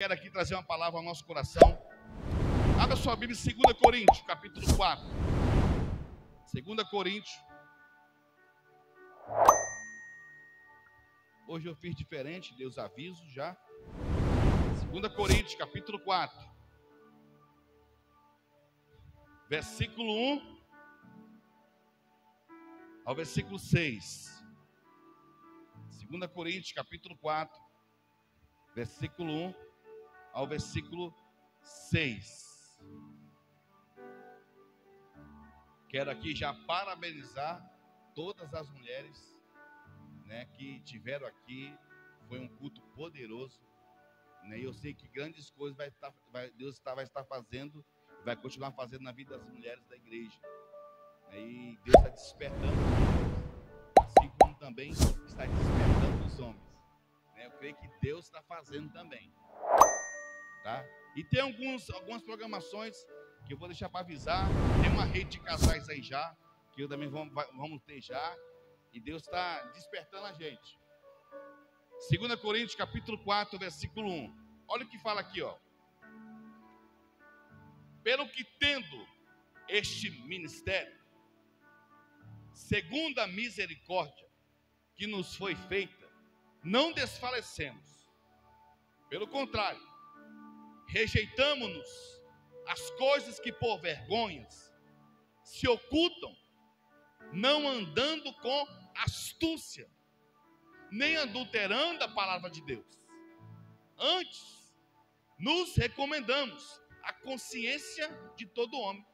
Quero aqui trazer uma palavra ao nosso coração. Abra sua Bíblia em 2 Coríntios, capítulo 4. 2 Coríntios. Hoje eu fiz diferente, Deus aviso já. 2 Coríntios, capítulo 4. Versículo 1 ao versículo 6. 2 Coríntios, capítulo 4, versículo 1 ao versículo 6. Quero aqui já parabenizar todas as mulheres, que tiveram aqui. Foi um culto poderoso, e eu sei que grandes coisas Deus vai estar fazendo, vai continuar fazendo na vida das mulheres da igreja, e Deus está despertando, assim como também está despertando os homens, Eu creio que Deus está fazendo também. Tá? E tem algumas programações que eu vou deixar para avisar. Tem uma rede de casais aí já, que eu também vamos ter já. E Deus está despertando a gente. 2 Coríntios capítulo 4, versículo 1. Olha o que fala aqui, ó. Pelo que tendo este ministério, segundo a misericórdia que nos foi feita, não desfalecemos. Pelo contrário, rejeitamo-nos as coisas que por vergonhas se ocultam, não andando com astúcia, nem adulterando a palavra de Deus. Antes, nos recomendamos a consciência de todo homem,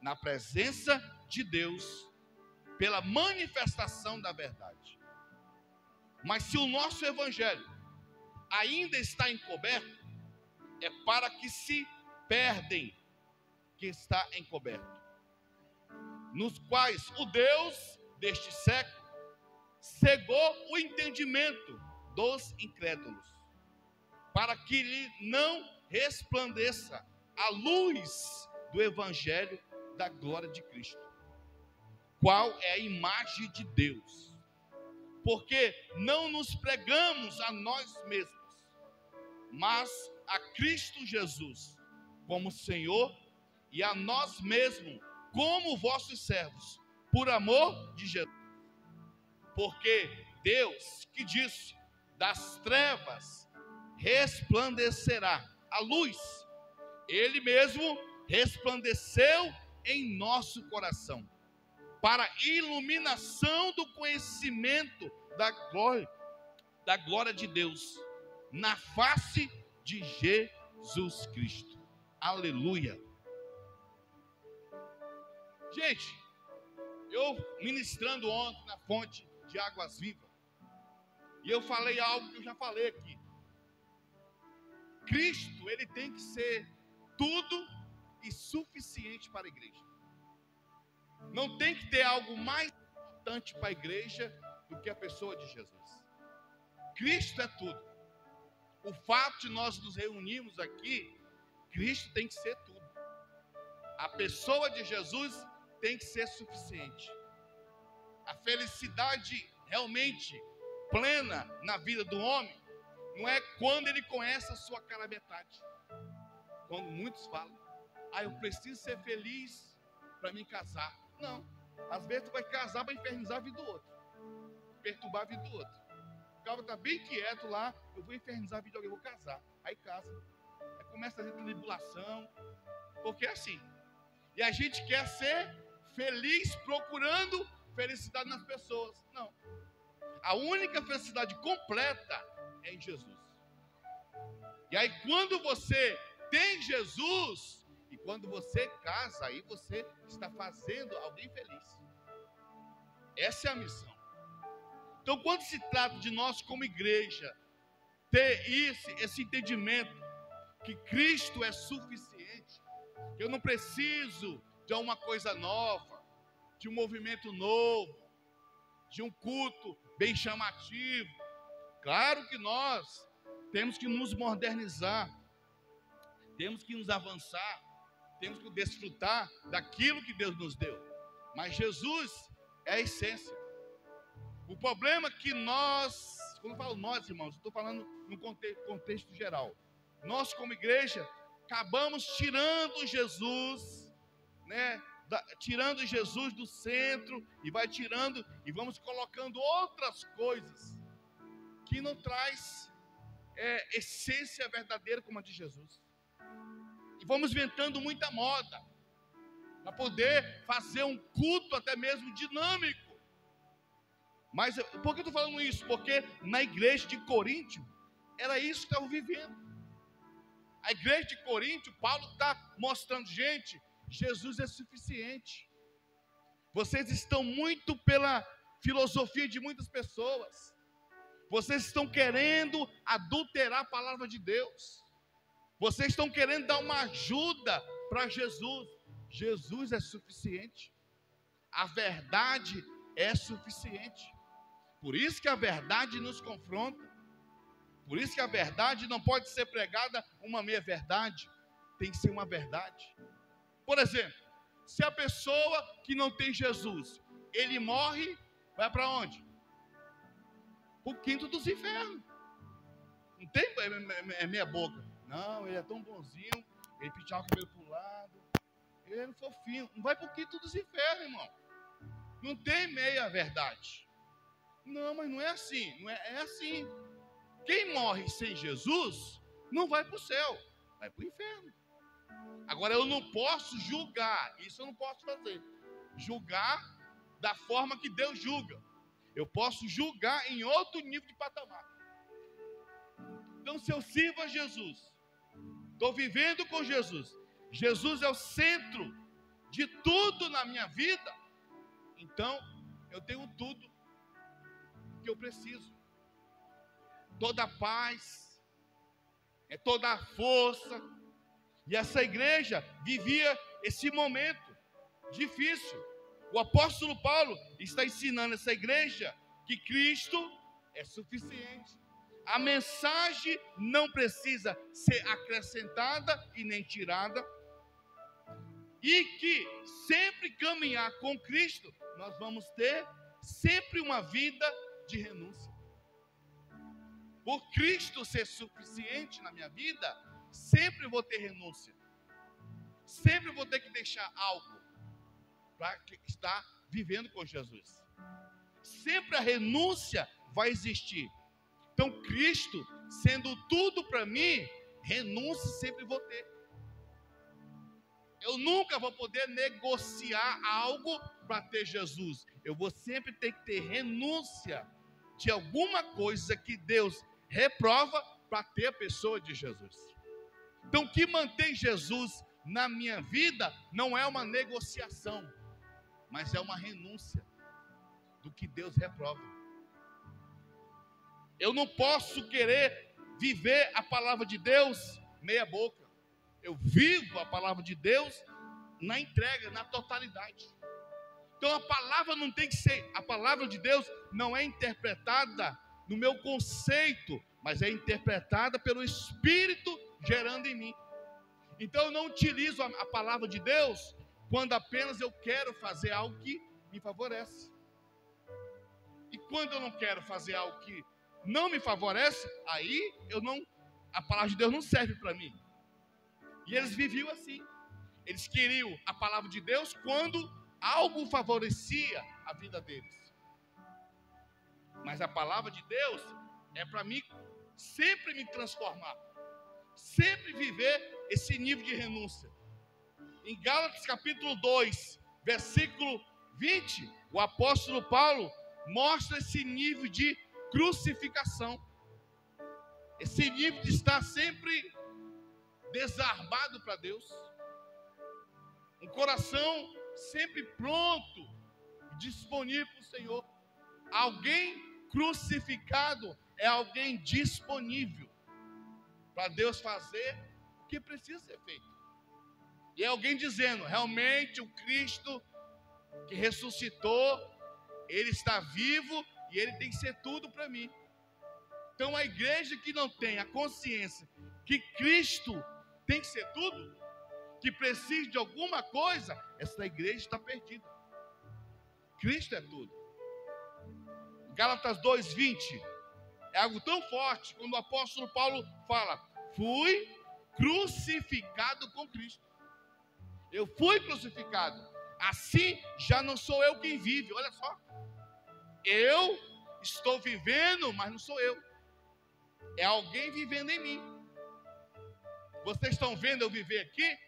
na presença de Deus, pela manifestação da verdade. Mas se o nosso evangelho ainda está encoberto, é para que se perdem que está encoberto, nos quais o Deus deste século cegou o entendimento dos incrédulos, para que lhe não resplandeça a luz do evangelho da glória de Cristo, qual é a imagem de Deus. Porque não nos pregamos a nós mesmos, mas a Cristo Jesus como Senhor, e a nós mesmos como vossos servos, por amor de Jesus. Porque Deus que disse: das trevas resplandecerá a luz, Ele mesmo resplandeceu em nosso coração, para a iluminação do conhecimento da glória de Deus, na face de Jesus Cristo. Aleluia. Gente, eu ministrando ontem na fonte de águas vivas, e eu falei algo que eu já falei aqui. Cristo, ele tem que ser tudo e suficiente para a igreja. Não tem que ter algo mais importante para a igreja do que a pessoa de Jesus. Cristo é tudo. O fato de nós nos reunirmos aqui, Cristo tem que ser tudo. A pessoa de Jesus tem que ser suficiente. A felicidade realmente plena na vida do homem não é quando ele conhece a sua cara metade. Quando muitos falam: eu preciso ser feliz para me casar. Não, às vezes tu vai casar para infernizar a vida do outro, perturbar a vida do outro. O cara está bem quieto lá: eu vou infernizar a vida de alguém, eu vou casar. Aí casa, aí começa a ter tribulação, porque é assim. E a gente quer ser feliz procurando felicidade nas pessoas. Não, a única felicidade completa é em Jesus. E aí quando você tem Jesus, e quando você casa, aí você está fazendo alguém feliz. Essa é a missão. Então, quando se trata de nós como igreja ter esse entendimento que Cristo é suficiente, que eu não preciso de uma coisa nova, de um movimento novo, de um culto bem chamativo. Claro que nós temos que nos modernizar, temos que nos avançar, temos que desfrutar daquilo que Deus nos deu. Mas Jesus é a essência. O problema é que nós, quando eu falo nós, irmãos, eu estou falando no contexto geral. nós como igreja acabamos tirando Jesus, né? Tirando Jesus do centro e vai tirando e vamos colocando outras coisas que não traz essência verdadeira como a de Jesus. E vamos inventando muita moda para poder fazer um culto até mesmo dinâmico. Mas por que eu estou falando isso? Porque na igreja de Coríntio era isso que estavam vivendo. A igreja de Coríntio, Paulo está mostrando, gente, Jesus é suficiente. Vocês estão muito pela filosofia de muitas pessoas. Vocês estão querendo adulterar a palavra de Deus. Vocês estão querendo dar uma ajuda para Jesus. Jesus é suficiente. A verdade é suficiente. Por isso que a verdade nos confronta. Por isso que a verdade não pode ser pregada uma meia-verdade. Tem que ser uma verdade. Por exemplo, se a pessoa que não tem Jesus, ele morre, vai para onde? O quinto dos infernos. Não tem meia boca. Não, ele é tão bonzinho, ele penteava o cabelo para o lado, ele é fofinho. Não vai para o quinto dos infernos, irmão. Não tem meia verdade. Não, mas não é assim. Não é assim. Quem morre sem Jesus não vai para o céu, vai para o inferno. Agora eu não posso julgar, isso eu não posso fazer. Julgar da forma que Deus julga. Eu posso julgar em outro nível de patamar. Então, se eu sirvo a Jesus, estou vivendo com Jesus, Jesus é o centro de tudo na minha vida, então eu tenho tudo que eu preciso. Toda a paz, toda a força. E essa igreja vivia esse momento difícil. O apóstolo Paulo está ensinando essa igreja que Cristo é suficiente. A mensagem não precisa ser acrescentada e nem tirada. E que sempre caminhar com Cristo, nós vamos ter sempre uma vida de renúncia. Por Cristo ser suficiente na minha vida, sempre vou ter renúncia. Sempre vou ter que deixar algo para estar vivendo com Jesus. Sempre a renúncia vai existir. Então Cristo, sendo tudo para mim, renúncia sempre vou ter. Eu nunca vou poder negociar algo para ter Jesus. Eu vou sempre ter que ter renúncia de alguma coisa que Deus reprova para ter a pessoa de Jesus. Então o que mantém Jesus na minha vida não é uma negociação, mas é uma renúncia do que Deus reprova. Eu não posso querer viver a palavra de Deus meia boca. Eu vivo a palavra de Deus na entrega, na totalidade. Então a palavra não tem que ser, a palavra de Deus não é interpretada no meu conceito, mas é interpretada pelo Espírito gerando em mim. Então eu não utilizo a palavra de Deus quando apenas eu quero fazer algo que me favorece. E quando eu não quero fazer algo que não me favorece, aí a palavra de Deus não serve para mim. E eles viviam assim. Eles queriam a palavra de Deus quando algo favorecia a vida deles. Mas a palavra de Deus é para mim sempre me transformar, sempre viver esse nível de renúncia. Em Gálatas capítulo 2, versículo 20, o apóstolo Paulo mostra esse nível de crucificação. Esse nível de estar sempre desarmado para Deus. Um coração sempre pronto, disponível para o Senhor. Alguém crucificado é alguém disponível para Deus fazer o que precisa ser feito. E é alguém dizendo, realmente o Cristo que ressuscitou, Ele está vivo e Ele tem que ser tudo para mim. Então a igreja que não tem a consciência que Cristo tem que ser tudo, que precisa de alguma coisa, essa igreja está perdida. Cristo é tudo. Gálatas 2:20 é algo tão forte quando o apóstolo Paulo fala: fui crucificado com Cristo. Eu fui crucificado. Assim já não sou eu quem vive. Olha só. Eu estou vivendo, mas não sou eu. É alguém vivendo em mim. Vocês estão vendo eu viver aqui?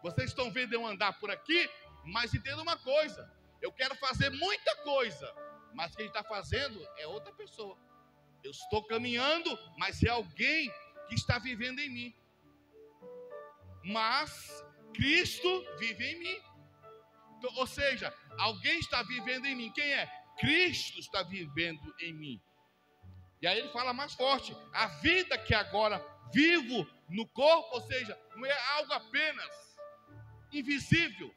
Vocês estão vendo eu andar por aqui? Mas entenda uma coisa. Eu quero fazer muita coisa, mas quem está fazendo é outra pessoa. Eu estou caminhando, mas é alguém que está vivendo em mim. Mas Cristo vive em mim. Então, ou seja, alguém está vivendo em mim. Quem é? Cristo está vivendo em mim. E aí ele fala mais forte. A vida que agora vivo no corpo, ou seja, não é algo apenas invisível,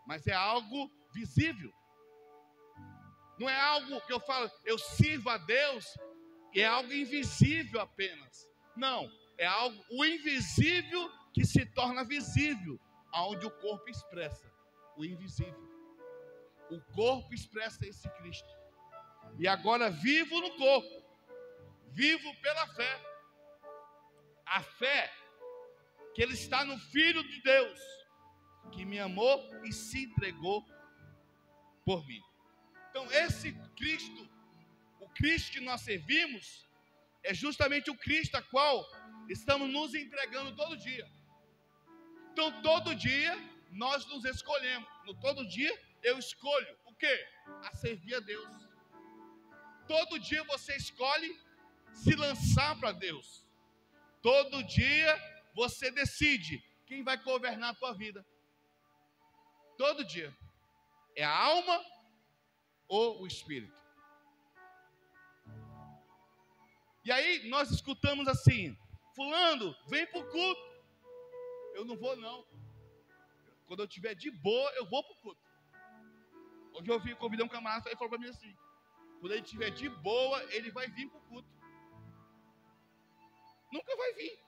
mas é algo visível. Não é algo que eu falo, eu sirvo a Deus, e é algo invisível apenas. Não, é algo, o invisível que se torna visível, aonde o corpo expressa o invisível. O corpo expressa esse Cristo. E agora vivo no corpo, vivo pela fé. A fé que Ele está no Filho de Deus, que me amou e se entregou por mim. Então esse Cristo, o Cristo que nós servimos, é justamente o Cristo a qual estamos nos entregando todo dia. Então todo dia nós nos escolhemos. No todo dia eu escolho o quê? A servir a Deus. Todo dia você escolhe se lançar para Deus. Todo dia você decide quem vai governar a tua vida. Todo dia. É a alma ou o espírito. E aí nós escutamos assim: fulano, vem para o culto. Eu não vou não. Quando eu estiver de boa, eu vou para o culto. Hoje eu convidei um camarada, ele falou para mim assim: quando ele estiver de boa, ele vai vir para o culto. Nunca vai vir.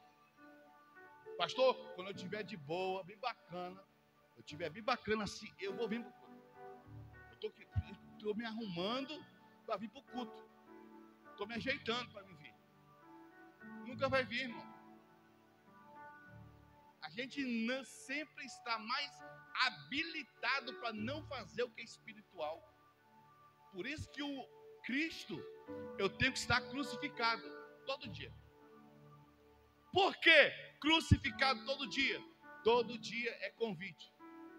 Pastor, quando eu estiver de boa, bem bacana, eu estiver bem bacana assim, eu vou vir para o culto. Eu estou me arrumando para vir para o culto. Estou me ajeitando para me vir. Nunca vai vir, irmão. A gente não, sempre está mais habilitado para não fazer o que é espiritual. Por isso que o Cristo, eu tenho que estar crucificado todo dia. Por quê? Crucificado todo dia. Todo dia é convite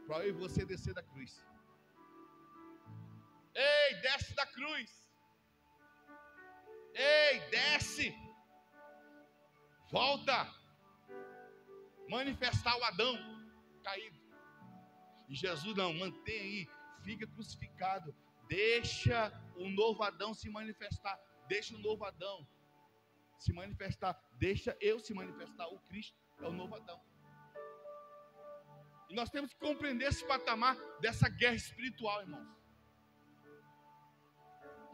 para eu e você descer da cruz. Ei, desce da cruz. Ei, desce. Volta. Manifestar o Adão caído. E Jesus não, mantém aí, fica crucificado. Deixa o novo Adão se manifestar. Deixa o novo Adão se manifestar. Deixa eu se manifestar. O Cristo é o novo Adão. E nós temos que compreender esse patamar dessa guerra espiritual, irmãos.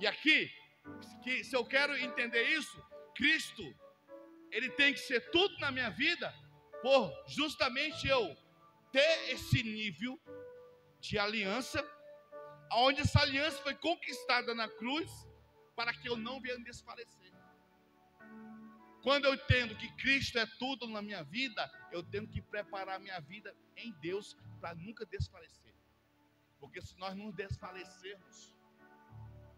E aqui, se eu quero entender isso, Cristo, Ele tem que ser tudo na minha vida, por justamente eu ter esse nível de aliança, onde essa aliança foi conquistada na cruz, para que eu não venha desfalecer. Quando eu entendo que Cristo é tudo na minha vida, eu tenho que preparar a minha vida em Deus para nunca desfalecer. Porque se nós não desfalecermos,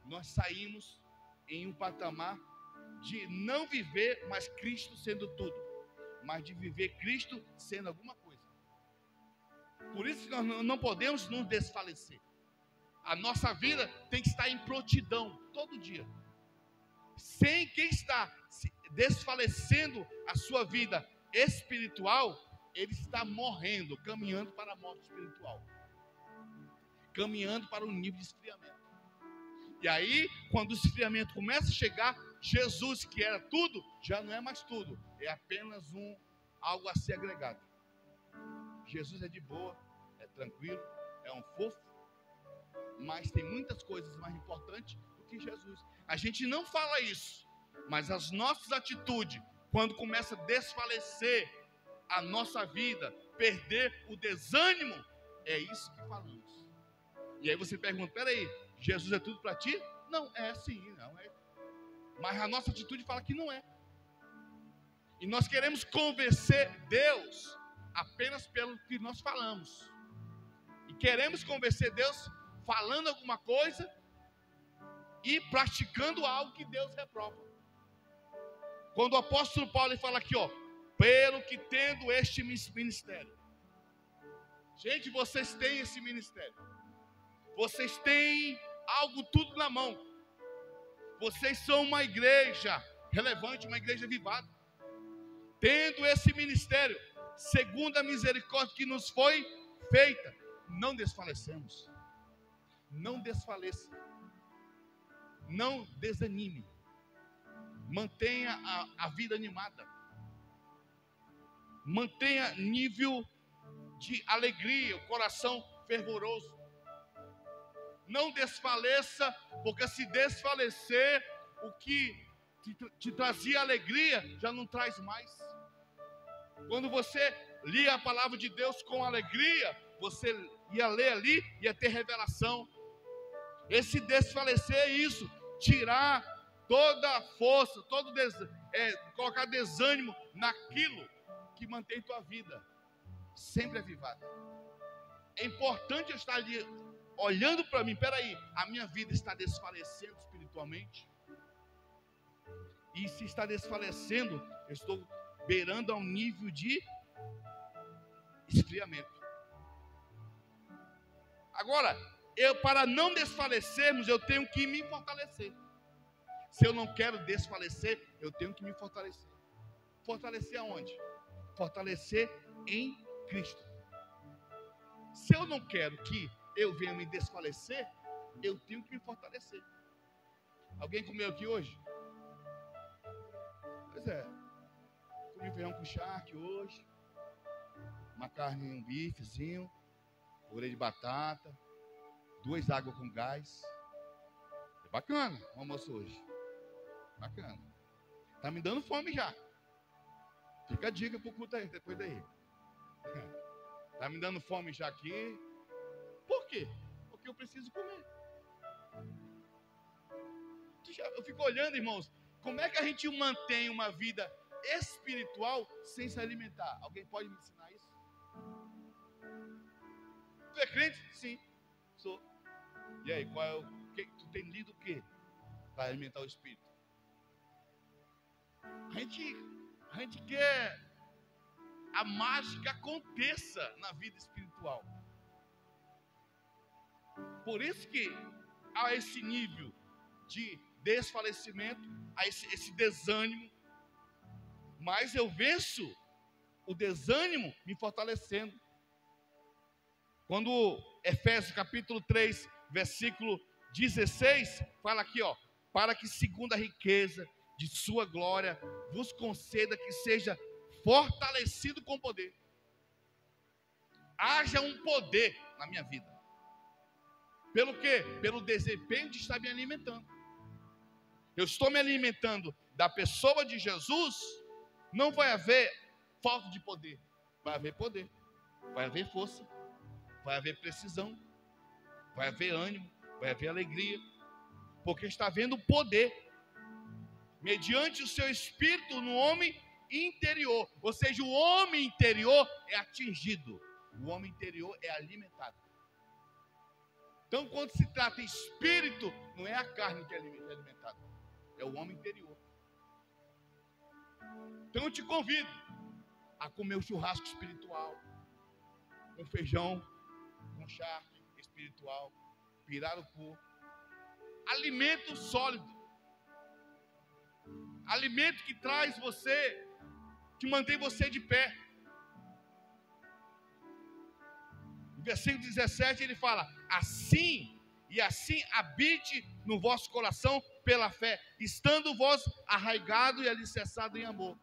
nós saímos em um patamar de não viver mais Cristo sendo tudo, mas de viver Cristo sendo alguma coisa. Por isso que nós não podemos nos desfalecer. A nossa vida tem que estar em prontidão todo dia. Sem quem está desfalecendo a sua vida espiritual, ele está morrendo, caminhando para a morte espiritual, caminhando para um nível de esfriamento. E aí, quando o esfriamento começa a chegar, Jesus, que era tudo, já não é mais tudo, é apenas algo a ser agregado. Jesus é de boa, é tranquilo, é um fofo, mas tem muitas coisas mais importantes do que Jesus. A gente não fala isso, mas as nossas atitudes, quando começa a desfalecer a nossa vida, perder o desânimo, é isso que falamos. E aí você pergunta: peraí, Jesus é tudo para ti? Não, é sim, não é. Mas a nossa atitude fala que não é. E nós queremos convencer Deus apenas pelo que nós falamos. E queremos convencer Deus falando alguma coisa e praticando algo que Deus reprova. Quando o apóstolo Paulo fala aqui, ó, pelo que tendo este ministério. Gente, vocês têm esse ministério. Vocês têm algo tudo na mão. Vocês são uma igreja relevante, uma igreja avivada. Tendo esse ministério, segundo a misericórdia que nos foi feita, não desfalecemos. Não desfaleça. Não desanime. Mantenha a vida animada. Mantenha nível de alegria, o coração fervoroso. Não desfaleça, porque se desfalecer, o que te trazia alegria já não traz mais. Quando você lia a palavra de Deus com alegria, você ia ler ali, ia ter revelação. Esse desfalecer é isso, tirar toda a força, colocar desânimo naquilo que mantém tua vida sempre avivada. É importante eu estar ali olhando para mim, peraí, a minha vida está desfalecendo espiritualmente? E se está desfalecendo, eu estou beirando a um nível de esfriamento. Agora, para não desfalecermos, eu tenho que me fortalecer. Se eu não quero desfalecer, eu tenho que me fortalecer. Fortalecer aonde? Fortalecer em Cristo. Se eu não quero que eu venha me desfalecer, eu tenho que me fortalecer. Alguém comeu aqui hoje? Pois é. Comi feijão com charque hoje. Uma carne, um bifezinho. Purê de batata. 2 águas com gás. É bacana o almoço hoje. Bacana. Tá me dando fome já. Fica a dica pro culto aí, depois daí. Tá me dando fome já aqui. Por quê? Porque eu preciso comer. Eu fico olhando, irmãos, como é que a gente mantém uma vida espiritual sem se alimentar? Alguém pode me ensinar isso? Tu é crente? Sim, sou. E aí, tu tem lido o quê para alimentar o espírito? A gente quer a mágica aconteça na vida espiritual. Por isso que há esse nível de desfalecimento, há esse desânimo. Mas eu venço o desânimo me fortalecendo. Quando Efésios capítulo 3, versículo 16, fala aqui, ó, para que segundo a riqueza de sua glória vos conceda que seja fortalecido com poder. Haja um poder na minha vida. Pelo quê? Pelo desempenho de estar me alimentando. Eu estou me alimentando da pessoa de Jesus, não vai haver falta de poder. Vai haver poder, vai haver força, vai haver precisão, vai haver ânimo, vai haver alegria, porque está havendo poder, mediante o seu espírito no homem interior. Ou seja, o homem interior é atingido, o homem interior é alimentado. Então, quando se trata de espírito, não é a carne que é alimentada, é o homem interior. Então eu te convido a comer o churrasco espiritual, com feijão, com charque espiritual, pirarucu, alimento sólido, alimento que traz você, que mantém você de pé. No versículo 17 ele fala, assim habite no vosso coração pela fé, estando vós arraigado e alicerçado em amor.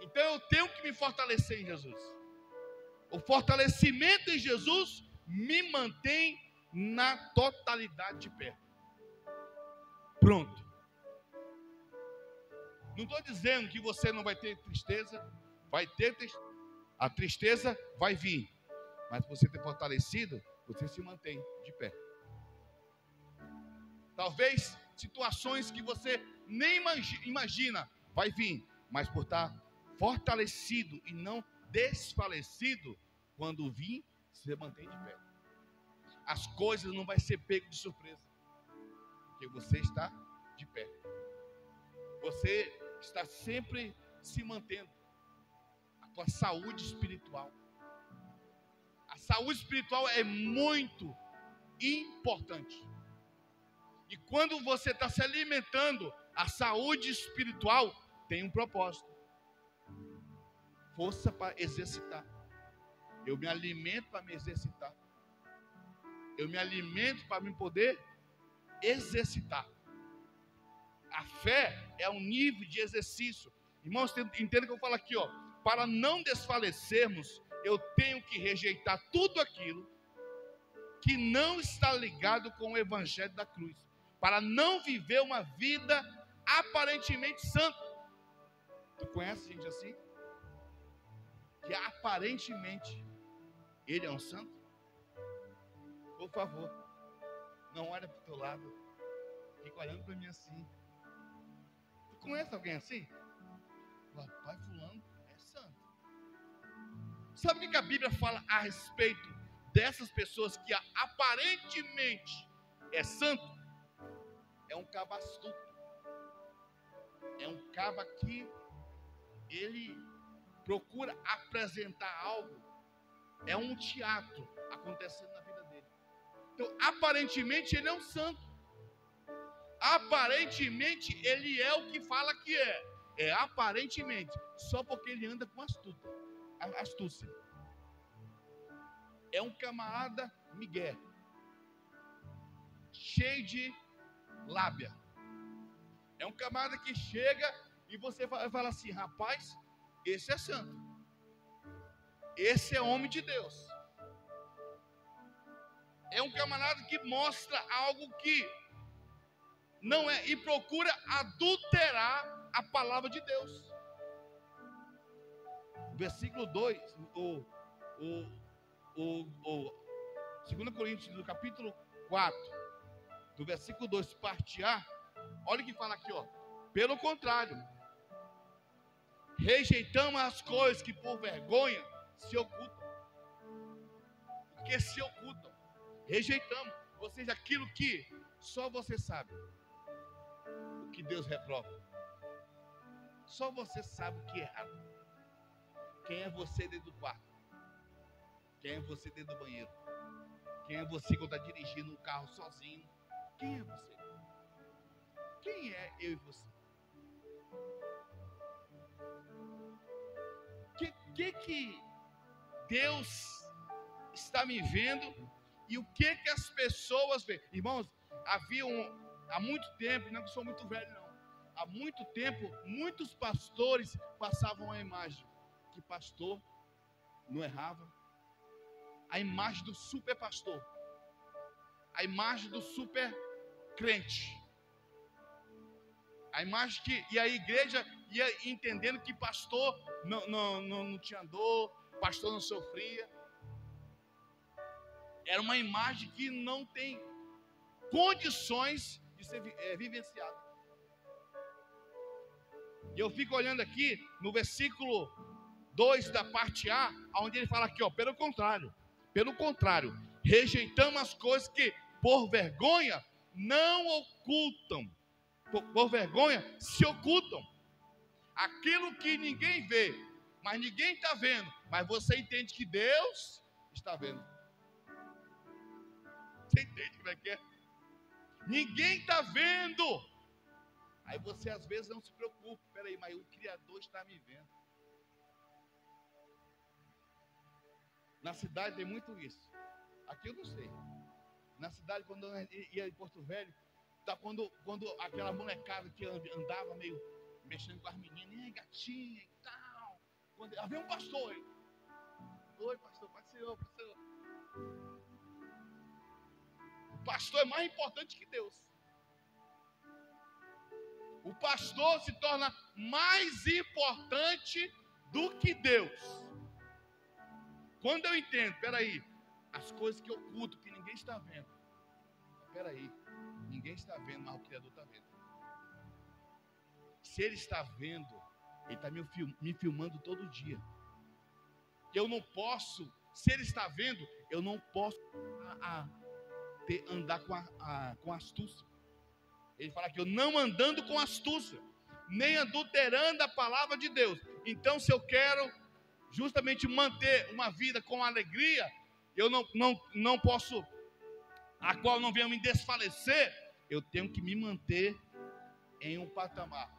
Então eu tenho que me fortalecer em Jesus. O fortalecimento em Jesus me mantém na totalidade de pé. Pronto. Não estou dizendo que você não vai ter tristeza, vai ter a tristeza vai vir, mas se você ter fortalecido, você se mantém de pé. Talvez situações que você nem imagina vai vir, mas por estar fortalecido e não desfalecido, quando vir, você mantém de pé. As coisas não vai ser pego de surpresa, porque você está de pé. Você está sempre se mantendo. A tua saúde espiritual. A saúde espiritual é muito importante. E quando você está se alimentando, a saúde espiritual tem um propósito. Força para exercitar. Eu me alimento para me exercitar. Eu me alimento para me poder exercitar. A fé é um nível de exercício. Irmãos, entenda que eu falo aqui, ó. Para não desfalecermos, eu tenho que rejeitar tudo aquilo que não está ligado com o evangelho da cruz. Para não viver uma vida aparentemente santa. Tu conhece gente assim? Que aparentemente ele é um santo? Por favor, não olha para o teu lado. Fica olhando para mim assim. Tu conhece alguém assim? Pai fulano é santo. Sabe o que a Bíblia fala a respeito dessas pessoas que aparentemente é santo? É um caba astuto. É um caba que ele procura apresentar algo. É um teatro acontecendo na vida dele. Então, aparentemente ele é um santo. Aparentemente ele é o que fala que é. É aparentemente. Só porque ele anda com astúcia. É um camarada migué. Cheio de lábia. É um camarada que chega e você fala assim: rapaz, esse é santo. Esse é homem de Deus. É um camarada que mostra algo que não é, e procura adulterar a palavra de Deus. Versículo 2, 2 Coríntios, do capítulo 4, do versículo 2, parte A, olha o que fala aqui, ó. Pelo contrário, rejeitamos as coisas que por vergonha se ocultam. Porque se ocultam. Rejeitamos. Ou seja, aquilo que só você sabe. O que Deus reprova. Só você sabe o que é errado. Quem é você dentro do quarto? Quem é você dentro do banheiro? Quem é você quando está dirigindo um carro sozinho? Quem é você? Quem é eu e você? Que Deus está me vendo e o que as pessoas veem? Irmãos, há muito tempo, não que eu sou muito velho não, há muito tempo, muitos pastores passavam a imagem que pastor não errava, a imagem do super pastor, a imagem do super crente, a imagem que, e a igreja ia entendendo que pastor não tinha dor, pastor não sofria. Era uma imagem que não tem condições de ser vivenciada. E eu fico olhando aqui no versículo 2 da parte A, onde ele fala aqui, ó, pelo contrário, rejeitamos as coisas que por vergonha não ocultam, por vergonha se ocultam. Aquilo que ninguém vê, mas ninguém está vendo, mas você entende que Deus está vendo. Você entende como é que é? Ninguém está vendo. Aí você às vezes não se preocupa. Peraí, mas o Criador está me vendo. Na cidade tem muito isso. Aqui eu não sei. Na cidade, quando eu ia em Porto Velho, tá, quando aquela molecada que andava meio mexendo com as meninas, gatinha e tal. Quando havia um pastor aí. Oi, pastor, pastor. O pastor é mais importante que Deus. O pastor se torna mais importante do que Deus. Quando eu entendo, peraí, as coisas que eu oculto, que ninguém está vendo. Peraí, ninguém está vendo, mas o Criador está vendo. Se Ele está vendo, Ele está me filmando todo dia. Eu não posso, se ele está vendo, eu não posso andar com astúcia. Ele fala que eu não andando com astúcia, nem adulterando a palavra de Deus. Então, se eu quero justamente manter uma vida com alegria, eu não posso, a qual não venha me desfalecer, eu tenho que me manter em um patamar.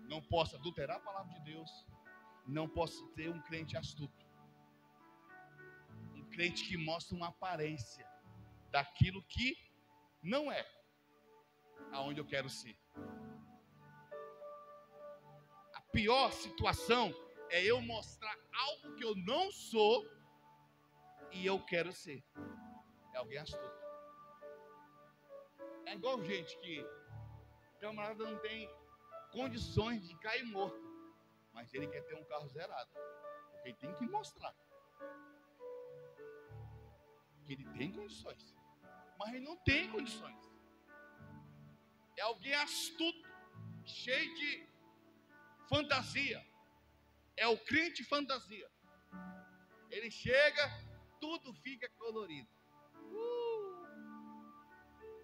Não posso adulterar a palavra de Deus, não posso ter um crente astuto, um crente que mostra uma aparência daquilo que não é aonde eu quero ser. A pior situação é eu mostrar algo que eu não sou e eu quero ser. É alguém astuto. É igual gente que camarada não tem condições de cair morto, mas ele quer ter um carro zerado, porque ele tem que mostrar que ele tem condições, mas ele não tem condições. É alguém astuto, cheio de fantasia. É o crente fantasia. Ele chega, tudo fica colorido.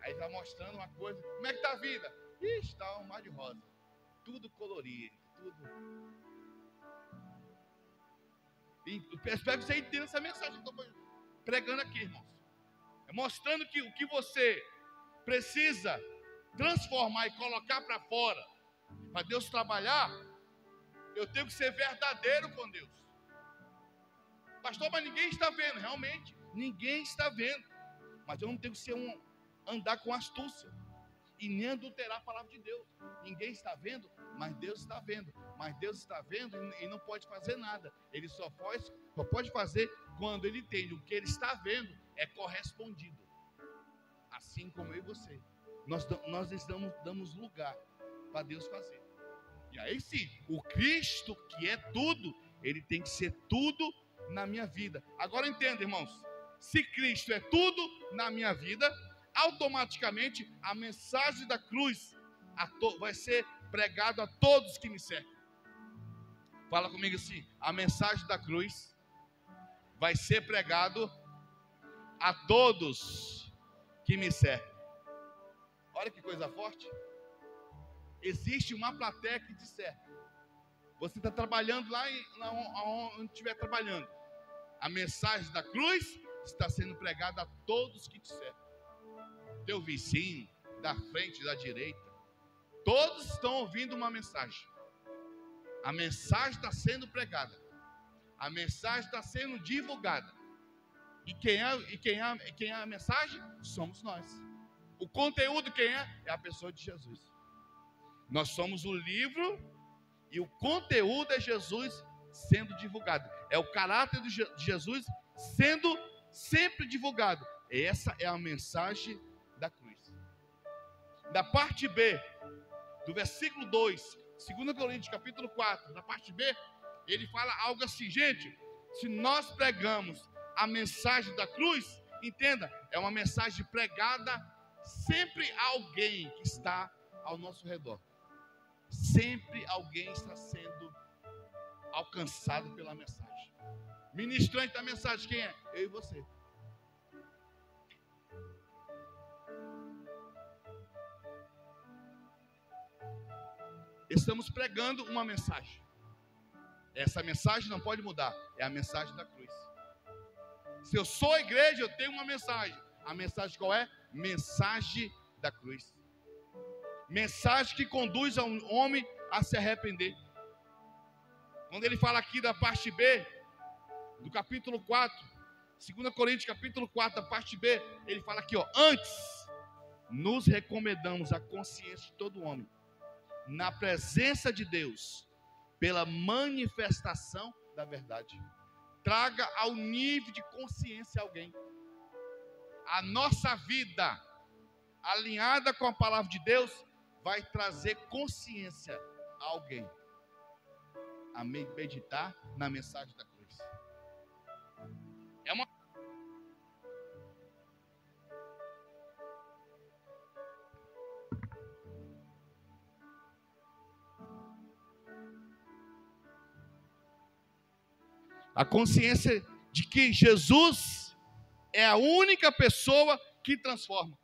Aí está mostrando uma coisa. Como é que está a vida? Está um mar de rosa. Tudo colorido, tudo. E eu espero que você entenda essa mensagem que eu estou pregando aqui, irmãos. É mostrando que o que você precisa transformar e colocar para fora, para Deus trabalhar, eu tenho que ser verdadeiro com Deus. Pastor, mas ninguém está vendo. Realmente, ninguém está vendo. Mas eu não tenho que ser andar com astúcia e nem adulterar a palavra de Deus. Ninguém está vendo, mas Deus está vendo. Mas Deus está vendo e não pode fazer nada. Ele só pode fazer quando ele entende o que ele está vendo é correspondido. Assim como eu e você. Nós damos lugar para Deus fazer. E aí sim, o Cristo que é tudo, ele tem que ser tudo na minha vida. Agora entenda, irmãos, se Cristo é tudo na minha vida, automaticamente a mensagem da cruz vai ser pregada a todos que me cercam. Fala comigo assim: a mensagem da cruz vai ser pregado a todos que me cercam. Olha que coisa forte. Existe uma plateia que te cerca. Você está trabalhando lá onde estiver trabalhando. A mensagem da cruz está sendo pregada a todos que te cercam. Teu vizinho, da frente, da direita. Todos estão ouvindo uma mensagem. A mensagem está sendo pregada. A mensagem está sendo divulgada. E quem é a mensagem? Somos nós. O conteúdo quem é? É a pessoa de Jesus. Nós somos o livro e o conteúdo é Jesus sendo divulgado. É o caráter de Jesus sendo sempre divulgado. Essa é a mensagem da cruz. Da parte B, do versículo 2, 2 Coríntios capítulo 4, na parte B, ele fala algo assim: gente, se nós pregamos a mensagem da cruz, entenda, é uma mensagem pregada sempre a alguém que está ao nosso redor. Sempre alguém está sendo alcançado pela mensagem. Ministrante da mensagem, quem é? Eu e você. Estamos pregando uma mensagem. Essa mensagem não pode mudar. É a mensagem da cruz. Se eu sou a igreja, eu tenho uma mensagem. A mensagem qual é? Mensagem da cruz. Mensagem que conduz ao homem a se arrepender. Quando ele fala aqui da parte B, do capítulo 4, 2 Coríntios capítulo 4, da parte B, ele fala aqui, ó: antes nos recomendamos a consciência de todo homem, na presença de Deus, pela manifestação da verdade. Traga ao nível de consciência alguém. A nossa vida alinhada com a palavra de Deus vai trazer consciência a alguém a meditar na mensagem da cruz. É uma A consciência de que Jesus é a única pessoa que transforma.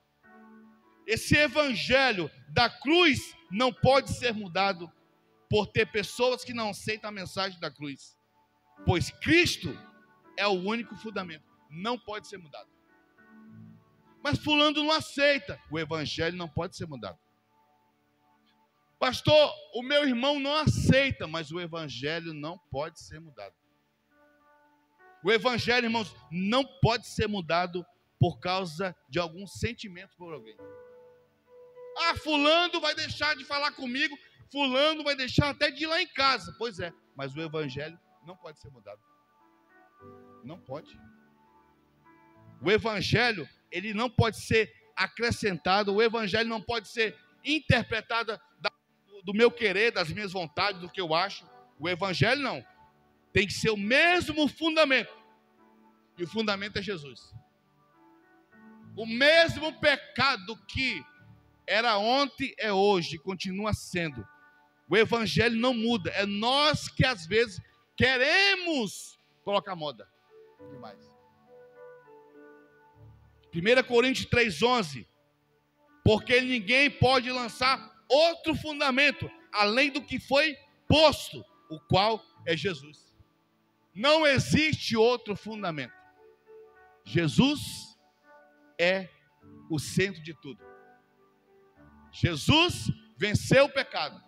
Esse evangelho da cruz não pode ser mudado por ter pessoas que não aceitam a mensagem da cruz. Pois Cristo é o único fundamento. Não pode ser mudado. Mas fulano não aceita. O evangelho não pode ser mudado. Pastor, o meu irmão não aceita, mas o evangelho não pode ser mudado. O evangelho, irmãos, não pode ser mudado por causa de algum sentimento por alguém. Ah, fulano vai deixar de falar comigo, fulano vai deixar até de ir lá em casa. Pois é, mas o evangelho não pode ser mudado. Não pode. O evangelho, ele não pode ser acrescentado, o evangelho não pode ser interpretado do meu querer, das minhas vontades, do que eu acho. O evangelho não. Tem que ser o mesmo fundamento. E o fundamento é Jesus. O mesmo pecado que era ontem, é hoje, continua sendo. O evangelho não muda. É nós que às vezes queremos colocar moda demais. 1 Coríntios 3,11. Porque ninguém pode lançar outro fundamento, além do que foi posto, o qual é Jesus. Não existe outro fundamento. Jesus é o centro de tudo. Jesus venceu o pecado.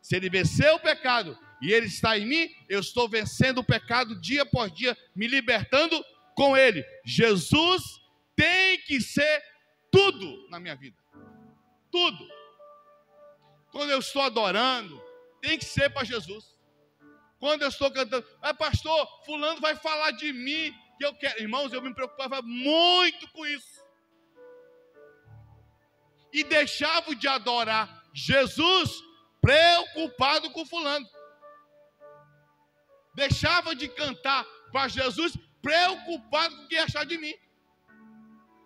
Se ele venceu o pecado e ele está em mim, eu estou vencendo o pecado dia após dia, me libertando com ele. Jesus tem que ser tudo na minha vida. Tudo. Quando eu estou adorando, tem que ser para Jesus. Quando eu estou cantando, pastor, fulano vai falar de mim, que eu quero. Irmãos, eu me preocupava muito com isso. E deixava de adorar Jesus preocupado com fulano. Deixava de cantar para Jesus preocupado com o que ia achar de mim.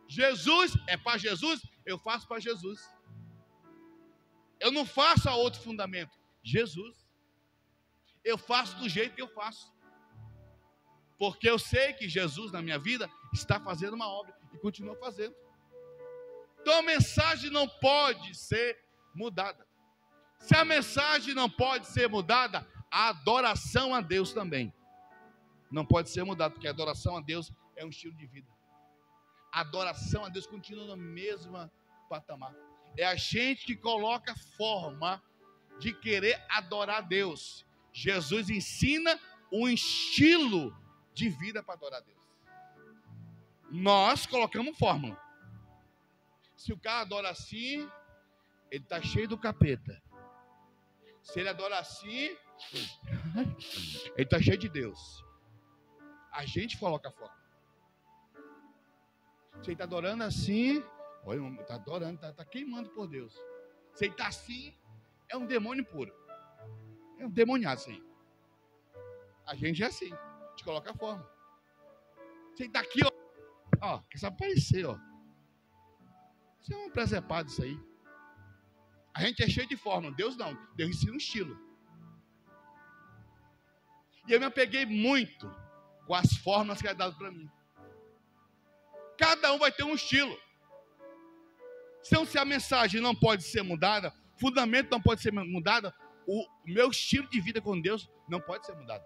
Jesus é para Jesus, eu faço para Jesus. Eu não faço a outro fundamento. Jesus. Eu faço do jeito que eu faço. Porque eu sei que Jesus na minha vida está fazendo uma obra e continua fazendo. Então a mensagem não pode ser mudada. Se a mensagem não pode ser mudada, a adoração a Deus também não pode ser mudada, porque a adoração a Deus é um estilo de vida. A adoração a Deus continua no mesmo patamar. É a gente que coloca forma de querer adorar a Deus. Jesus ensina um estilo de vida para adorar a Deus. Nós colocamos fórmula. Se o cara adora assim, ele está cheio do capeta. Se ele adora assim, ele está cheio de Deus. A gente coloca fórmula. Se ele está adorando assim, olha, está adorando, está queimando por Deus. Se ele está assim, é um demônio puro. É um demoniado isso aí. A gente é assim, a gente coloca a forma. Se ele está aqui, ó, quer aparecer, ó. Isso é um presepado isso aí. A gente é cheio de forma, Deus não. Deus ensina um estilo. E eu me apeguei muito com as formas que é dado para mim. Cada um vai ter um estilo. Então, se a mensagem não pode ser mudada, o fundamento não pode ser mudado, o meu estilo de vida com Deus não pode ser mudado.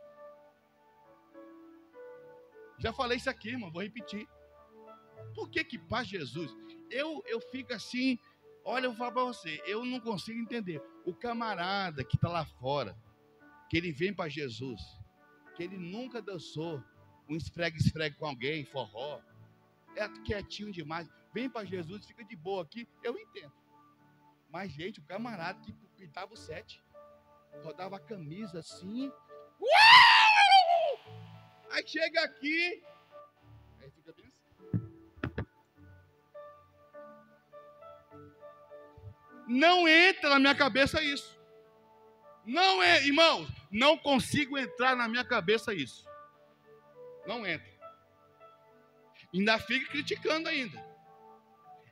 Já falei isso aqui, irmão, vou repetir. Por que para Jesus? Eu fico assim, olha, eu vou falar para você, eu não consigo entender. O camarada que está lá fora, que ele vem para Jesus, que ele nunca dançou um esfregue-esfregue com alguém, forró, é quietinho demais, vem para Jesus, fica de boa aqui, eu entendo. Mas, gente, o camarada que pintava o sete, rodava a camisa assim, aí chega aqui, aí fica bem assim. Não entra na minha cabeça isso. Não é, irmãos, não consigo entrar na minha cabeça isso. Não entra. Ainda fica criticando ainda.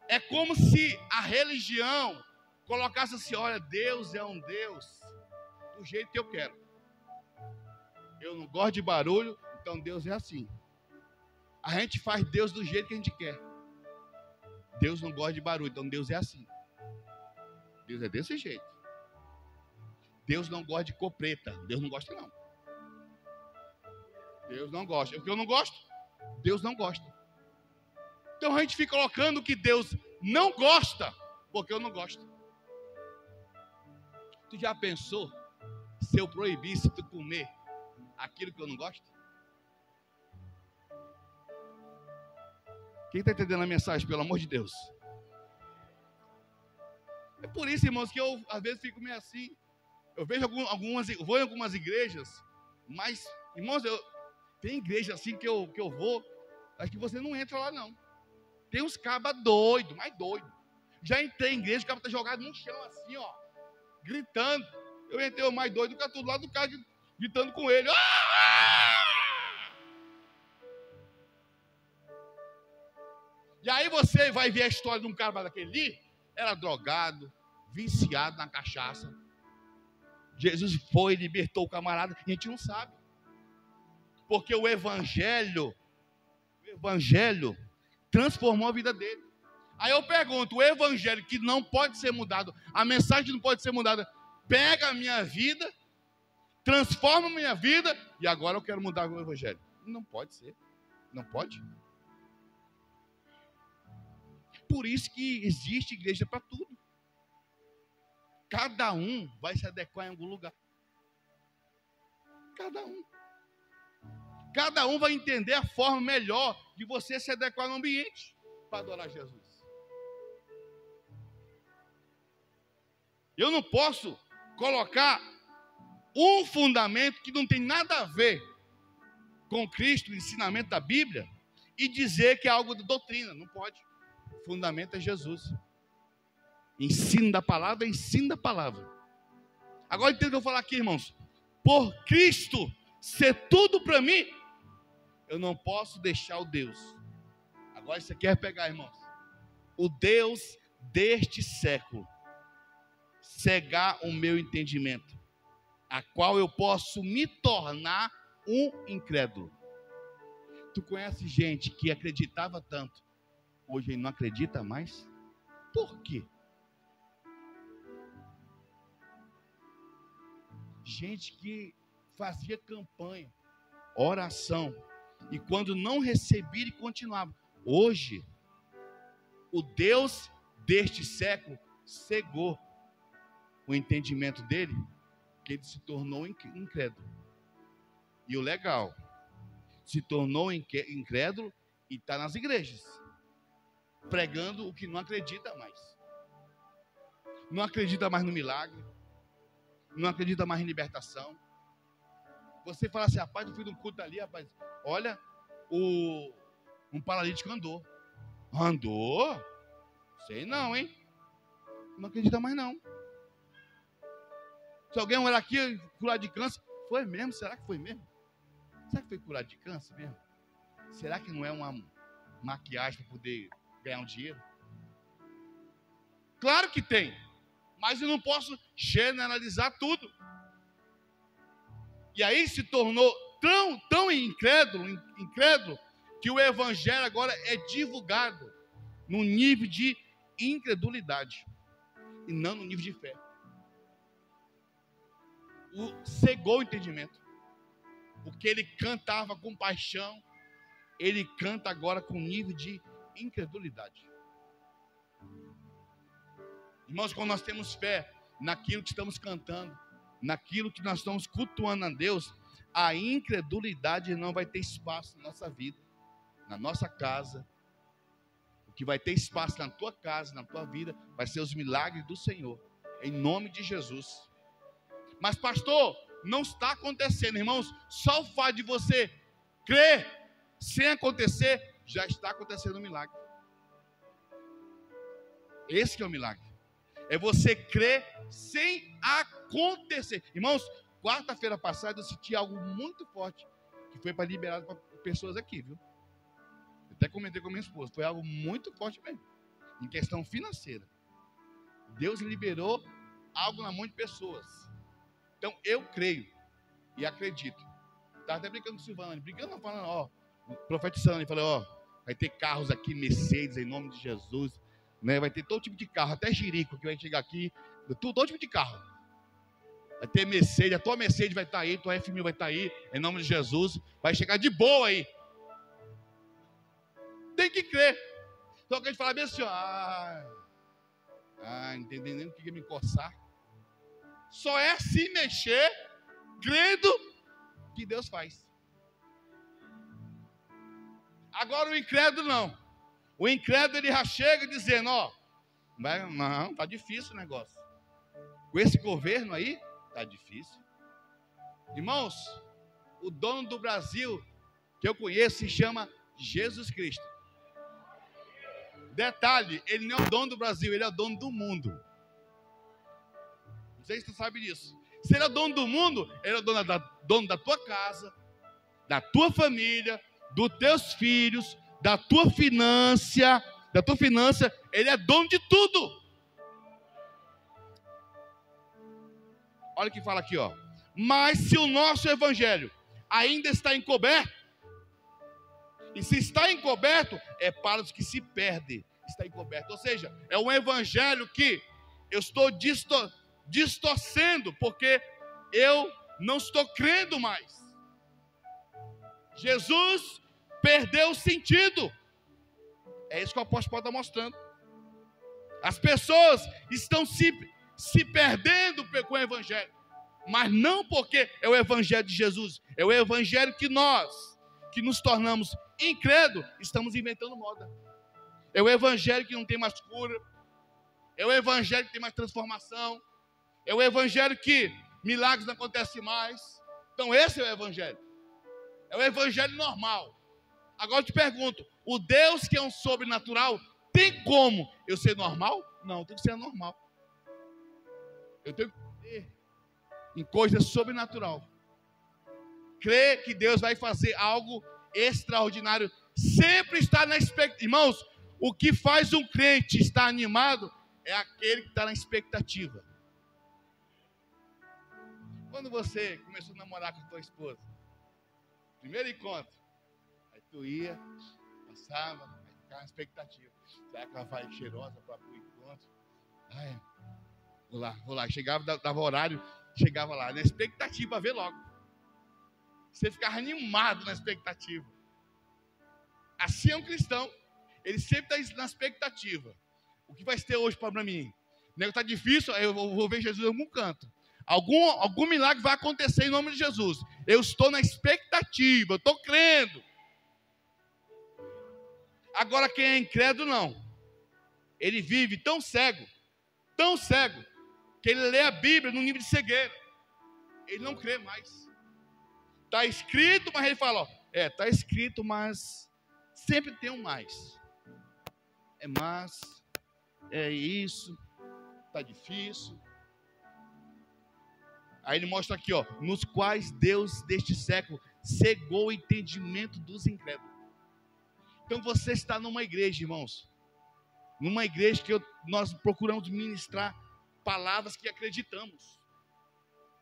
É como se a religião colocasse assim, olha, Deus é um Deus do jeito que eu quero. Eu não gosto de barulho, Então Deus é assim. A gente faz Deus do jeito que a gente quer. Deus não gosta de barulho, então Deus é assim. Deus é desse jeito. Deus não gosta de cor preta. Deus não gosta, não. Deus não gosta. O que eu não gosto, Deus não gosta. Então a gente fica colocando o que Deus não gosta, porque eu não gosto. Tu já pensou se eu proibisse tu comer aquilo que eu não gosto? Quem está entendendo a mensagem, pelo amor de Deus? É por isso, irmãos, que eu às vezes fico meio assim. Eu vejo vou em algumas igrejas, mas, irmãos, tem igreja assim que eu vou, acho que você não entra lá não. Tem uns cabas doidos, mais doidos. Já entrei em igreja, o cara está jogado no chão assim, ó, gritando. Eu entrei o mais doido, o cara do lado do cara gritando com ele. E aí você vai ver a história de um cara daquele ali, era drogado, viciado na cachaça. Jesus foi, libertou o camarada, e a gente não sabe. Porque o evangelho transformou a vida dele. Aí eu pergunto, o evangelho que não pode ser mudado, a mensagem que não pode ser mudada, pega a minha vida, transforma a minha vida, e agora eu quero mudar o evangelho. Não pode ser, não pode. Por isso que existe igreja para tudo. Cada um vai se adequar em algum lugar. Cada um. Cada um vai entender a forma melhor de você se adequar no ambiente para adorar Jesus. Eu não posso colocar um fundamento que não tem nada a ver com Cristo, o ensinamento da Bíblia, e dizer que é algo de doutrina. Não pode. O fundamento é Jesus. Ensino da palavra, ensino da palavra. Agora entenda o que eu vou falar aqui, irmãos. Por Cristo ser tudo para mim, eu não posso deixar o Deus. Agora isso aqui é pegar, irmãos. O Deus deste século cegar o meu entendimento, a qual eu posso me tornar um incrédulo. Tu conhece gente que acreditava tanto, hoje não acredita mais? Por quê? Gente que fazia campanha, oração, e quando não recebia, ele continuava. Hoje, o Deus deste século cegou o entendimento dele, que ele se tornou incrédulo. E o legal, se tornou incrédulo e está nas igrejas, pregando o que não acredita mais. Não acredita mais no milagre, não acredita mais em libertação. Você fala assim, rapaz, eu fui num culto ali, rapaz, olha, um paralítico andou. Andou? Sei não, hein? Não acredita mais não. Se alguém olhar aqui, curar de câncer, foi mesmo? Será que foi mesmo? Será que foi curado de câncer mesmo? Será que não é uma maquiagem para poder ganhar um dinheiro? Claro que tem, mas eu não posso generalizar tudo. E aí se tornou tão incrédulo, que o evangelho agora é divulgado no nível de incredulidade e não no nível de fé. Cegou o entendimento. O que ele cantava com paixão, ele canta agora com nível de incredulidade. Irmãos, quando nós temos fé naquilo que estamos cantando, naquilo que nós estamos cultuando a Deus, a incredulidade não vai ter espaço na nossa vida, na nossa casa. O que vai ter espaço na tua casa, na tua vida, vai ser os milagres do Senhor, em nome de Jesus. Mas pastor, não está acontecendo, irmãos. Só o fato de você crer sem acontecer, já está acontecendo um milagre. Esse que é o milagre. É você crer sem acontecer. Irmãos, quarta-feira passada eu senti algo muito forte, que foi para liberar para pessoas aqui, viu? Eu até comentei com a minha esposa, foi algo muito forte mesmo, em questão financeira. Deus liberou algo na mão de pessoas. Então eu creio e acredito, Estava até brincando com o Silvano. Brincando, não, falando, ó. Profetizando. Ele falou, ó. Vai ter carros aqui, Mercedes, em nome de Jesus. Né? Vai ter todo tipo de carro. Até Jerico, que vai chegar aqui. Todo tipo de carro. Vai ter Mercedes. A tua Mercedes vai estar aí. Tua F1000 vai estar aí. Em nome de Jesus. Vai chegar de boa aí. Tem que crer. Então a gente fala bem assim, ó. Não entendi nem o que me coçar. Só é se mexer, crendo que Deus faz. Agora o incrédulo não. O incrédulo ele já chega dizendo, ó, não, tá difícil o negócio. Com esse governo aí, tá difícil. Irmãos, o dono do Brasil que eu conheço se chama Jesus Cristo. Detalhe, ele não é o dono do Brasil, ele é o dono do mundo. Não sei se tu sabe disso. Se ele é o dono do mundo, ele é o dono da tua casa, da tua família, dos teus filhos, da tua finança, ele é dono de tudo. Olha o que fala aqui, ó. Mas se o nosso evangelho ainda está encoberto, e se está encoberto, é para os que se perdem. Está encoberto. Ou seja, é um evangelho que eu estou distorcendo, porque eu não estou crendo mais. Jesus perdeu o sentido. É isso que o apóstolo Paulo está mostrando. As pessoas estão se perdendo com o evangelho. Mas não porque é o evangelho de Jesus. É o evangelho que nós, que nos tornamos incrédulos, estamos inventando moda. É o evangelho que não tem mais cura. É o evangelho que tem mais transformação. É o evangelho que milagres não acontecem mais. Então esse é o evangelho. É o evangelho normal. Agora eu te pergunto, o Deus que é um sobrenatural, tem como eu ser normal? Não, eu tenho que ser normal. Eu tenho que crer em coisa sobrenatural. Crer que Deus vai fazer algo extraordinário. Sempre está na expectativa. Irmãos, o que faz um crente estar animado é aquele que está na expectativa. Quando você começou a namorar com a tua esposa, primeiro encontro, aí tu ia, passava, aí ficava na expectativa. Será que ela vai cheirosa para o encontro? Ai, vou lá. Chegava, dava horário, chegava lá, na expectativa, para ver logo. Você ficava animado na expectativa. Assim é um cristão. Ele sempre está na expectativa. O que vai ter hoje para mim? O negócio está difícil, eu vou ver Jesus em algum canto. Algum milagre vai acontecer em nome de Jesus. Eu estou na expectativa, eu estou crendo. Agora quem é incrédulo não. Ele vive tão cego, que ele lê a Bíblia num nível de cegueira. Ele não crê mais. Está escrito, mas ele fala, ó, está escrito, mas sempre tem um mais. É isso, está difícil. Aí ele mostra aqui, ó, nos quais Deus deste século cegou o entendimento dos incrédulos. Então você está numa igreja, irmãos, numa igreja que nós procuramos ministrar palavras que acreditamos,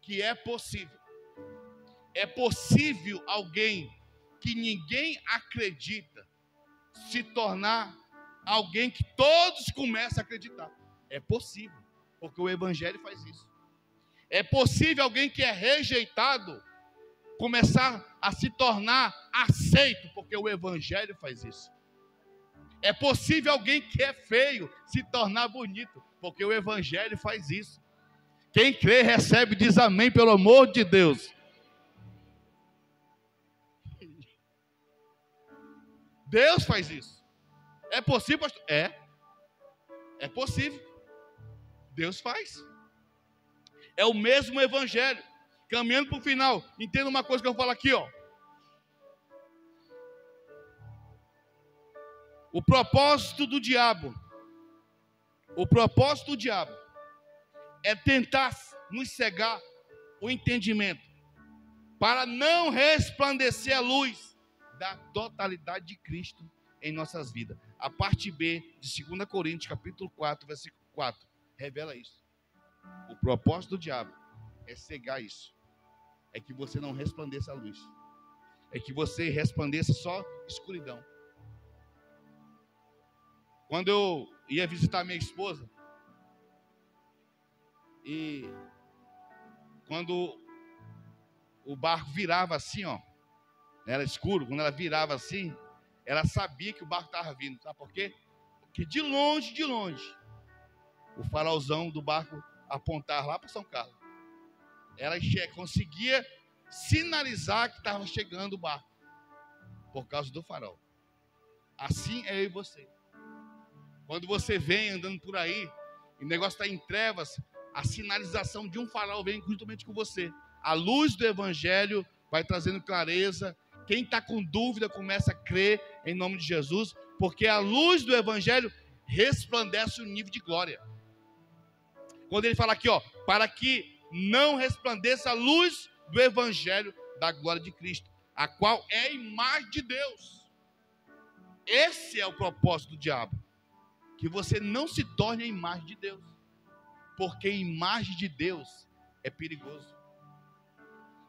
que é possível. É possível alguém que ninguém acredita se tornar alguém que todos começam a acreditar. É possível, porque o evangelho faz isso. É possível alguém que é rejeitado começar a se tornar aceito, porque o evangelho faz isso. É possível alguém que é feio se tornar bonito, porque o evangelho faz isso. Quem crê recebe, diz amém, pelo amor de Deus. Deus faz isso. É possível, pastor? É possível. Deus faz. É o mesmo evangelho. Caminhando para o final. Entenda uma coisa que eu falo aqui, ó. O propósito do diabo é tentar nos cegar o entendimento, para não resplandecer a luz da totalidade de Cristo em nossas vidas. A parte B de 2 Coríntios, capítulo 4, versículo 4, revela isso. O propósito do diabo é cegar isso. É que você não resplandeça a luz. é que você resplandeça só escuridão. Quando eu ia visitar minha esposa, e quando o barco virava assim, ó, era escuro, quando ela virava assim, ela sabia que o barco estava vindo. Sabe por quê? Porque de longe, o farolzão do barco apontava lá para São Carlos. Ela conseguia sinalizar que estava chegando o barco, por causa do farol. Assim é eu e você. Quando você vem andando por aí, e o negócio está em trevas, a sinalização de um farol vem juntamente com você. A luz do Evangelho vai trazendo clareza. Quem está com dúvida começa a crer em nome de Jesus, porque a luz do Evangelho resplandece o nível de glória. Quando ele fala aqui, ó, para que não resplandeça a luz do Evangelho da glória de Cristo, a qual é a imagem de Deus. Esse é o propósito do diabo, que você não se torne a imagem de Deus, porque a imagem de Deus é perigoso.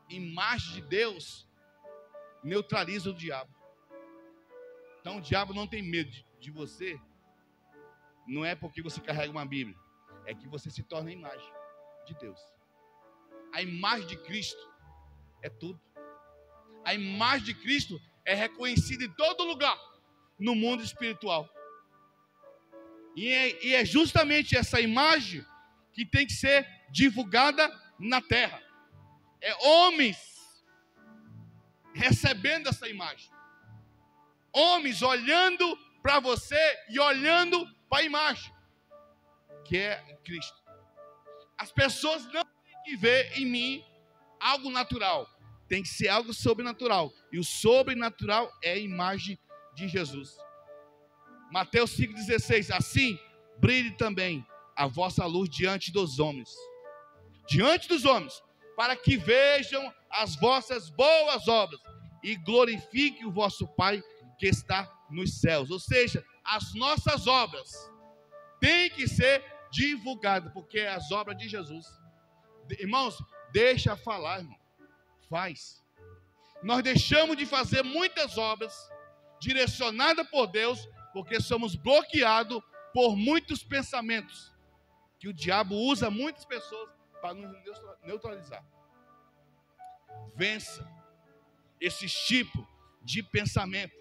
Imagem de Deus neutraliza o diabo. Então o diabo não tem medo de você, não é porque você carrega uma Bíblia, é que você se torna a imagem de Deus. A imagem de Cristo é tudo. A imagem de Cristo é reconhecida em todo lugar no mundo espiritual. E é justamente essa imagem que tem que ser divulgada na terra. É homens recebendo essa imagem. Homens olhando para você e olhando para a imagem, que é Cristo. As pessoas não têm que ver em mim algo natural. Tem que ser algo sobrenatural. E o sobrenatural é a imagem de Jesus. Mateus 5,16. Assim, brilhe também a vossa luz diante dos homens. Diante dos homens. Para que vejam as vossas boas obras e glorifiquem o vosso Pai que está nos céus. Ou seja, as nossas obras têm que ser divulgadas, porque é as obras de Jesus. Irmãos, deixa falar, irmão. Faz. Nós deixamos de fazer muitas obras direcionadas por Deus, porque somos bloqueados por muitos pensamentos, que o diabo usa muitas pessoas para nos neutralizar. Vença esse tipo de pensamento,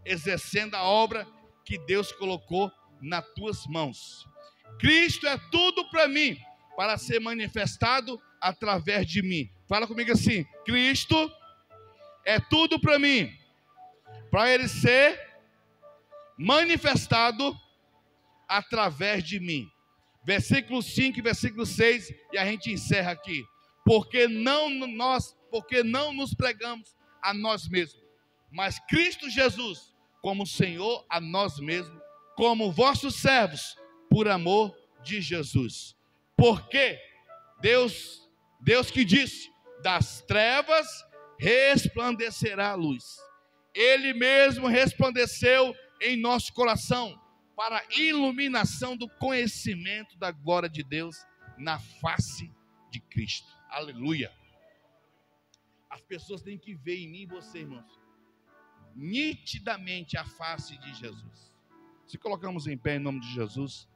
exercendo a obra que Deus colocou nas tuas mãos. Cristo é tudo para mim, para ser manifestado através de mim. Fala comigo assim: Cristo é tudo para mim, para Ele ser manifestado através de mim. Versículo 5 e versículo 6, e a gente encerra aqui. Porque não nos pregamos a nós mesmos, mas Cristo Jesus como Senhor a nós mesmos, como vossos servos, por amor de Jesus. Porque Deus que disse: das trevas resplandecerá a luz. Ele mesmo resplandeceu em nosso coração, para a iluminação do conhecimento da glória de Deus na face de Cristo. Aleluia. As pessoas têm que ver em mim e você, irmãos, nitidamente a face de Jesus. Se colocamos em pé em nome de Jesus.